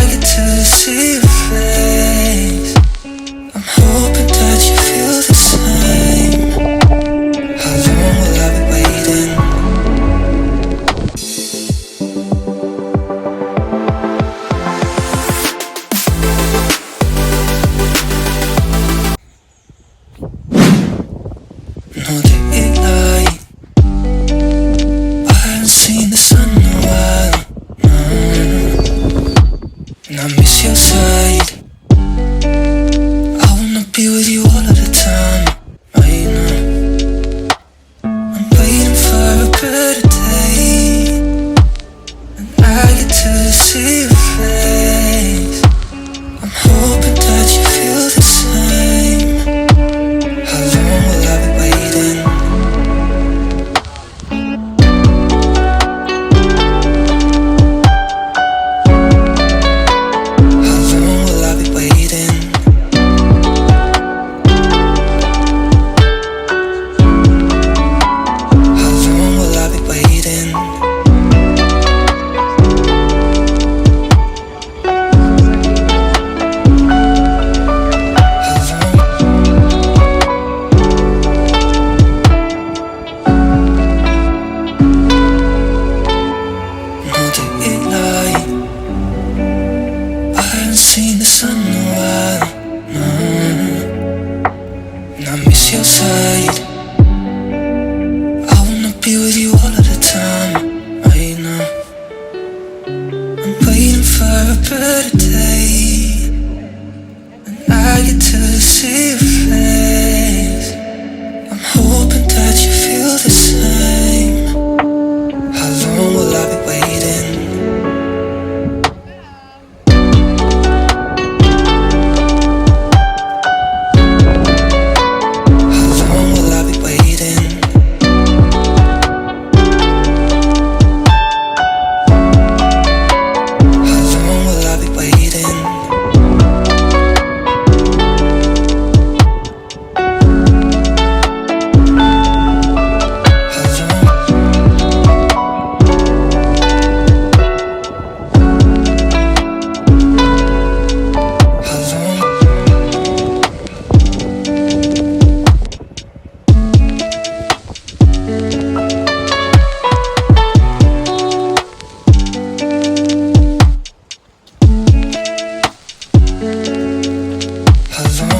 get to see your face, I'm hoping that you feel the same. How long will I be waiting? No daylight, I haven't seen the sun in a while, no. And I miss your side, I wanna be with you all of the time, right now. I'm waiting for a better day, and I get to see your face, I'm hoping that you feel the same. How long will I be waiting? How long will I be waiting? How long will I be waiting? How long? No daylight, I haven't seen the sun in a while, no. And I miss your side, I wanna be with you all of the time, right now. I'm waiting for a better day, and I get to see your face, I'm hoping that you feel the same. How long will I be waiting? How long will I be waiting? How long will I be waiting? How long? How long? How long?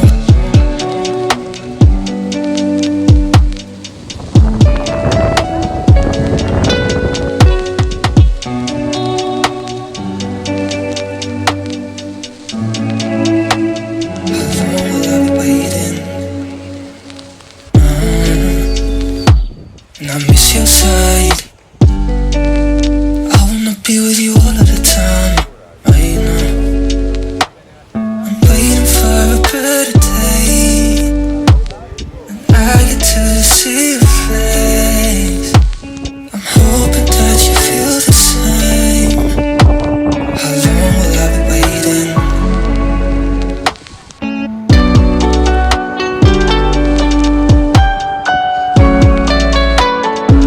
How long will I be waiting? And I miss your side, I wanna be with you all of the time, right now. I'm waiting for a better day, and I get to see your face, I'm hoping that you feel the same. How long will I be waiting?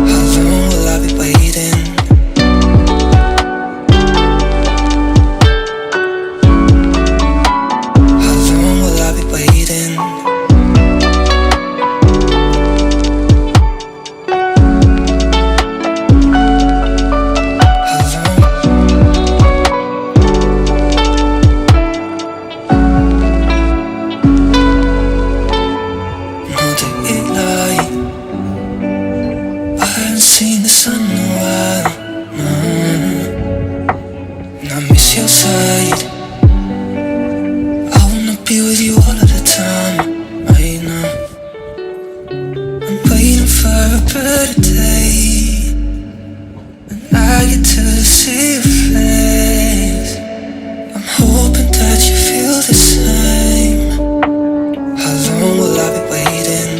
How long will I be waiting? How long will I be waiting? How long? No daylight, I haven't seen the sun in a while, no. And I miss your side, I wanna be with you all of the time, right now. I'm waiting for a better day, and I get to see your face, I'm hoping that you feel the same. How long will I be waiting?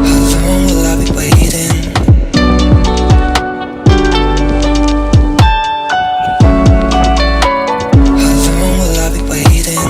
How long will I be waiting? How long will I be waiting?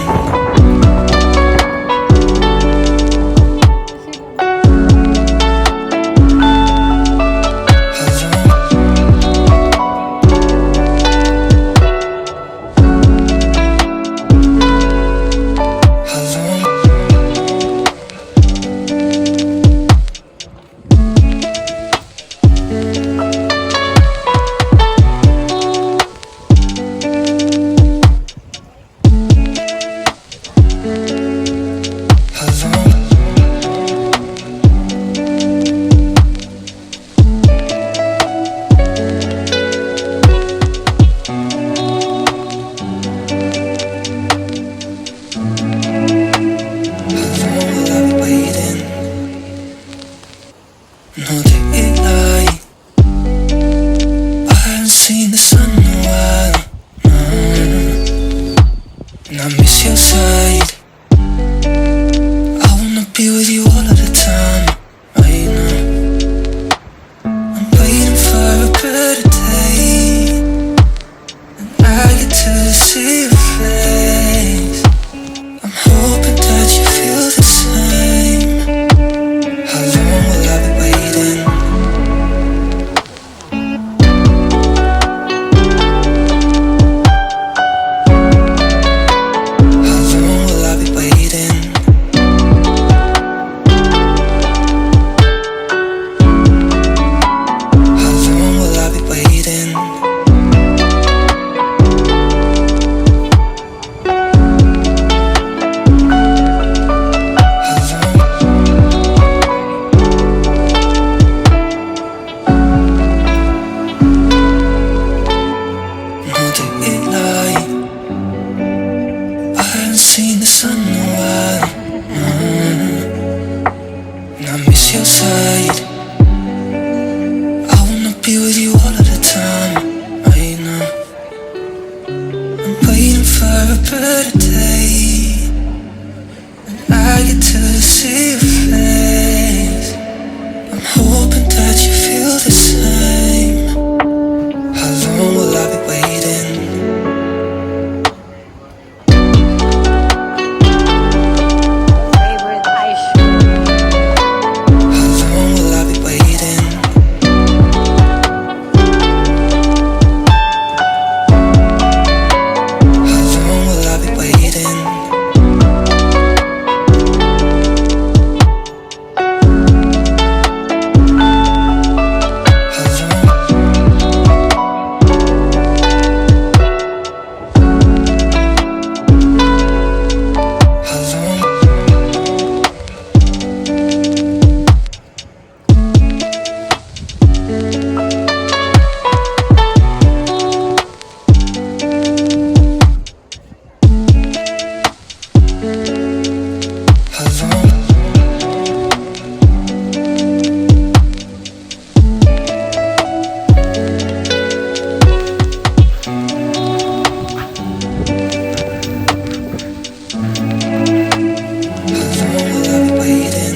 at your side. I wanna be with you all of the time. Right now I'm waiting for a better day, when I get to see your face. I'm hoping that you feel the same. How long will I be waiting? Favorite ice cream. How long will I be waiting? How long will I be waiting? How long? How long? How long? How long will I be waiting?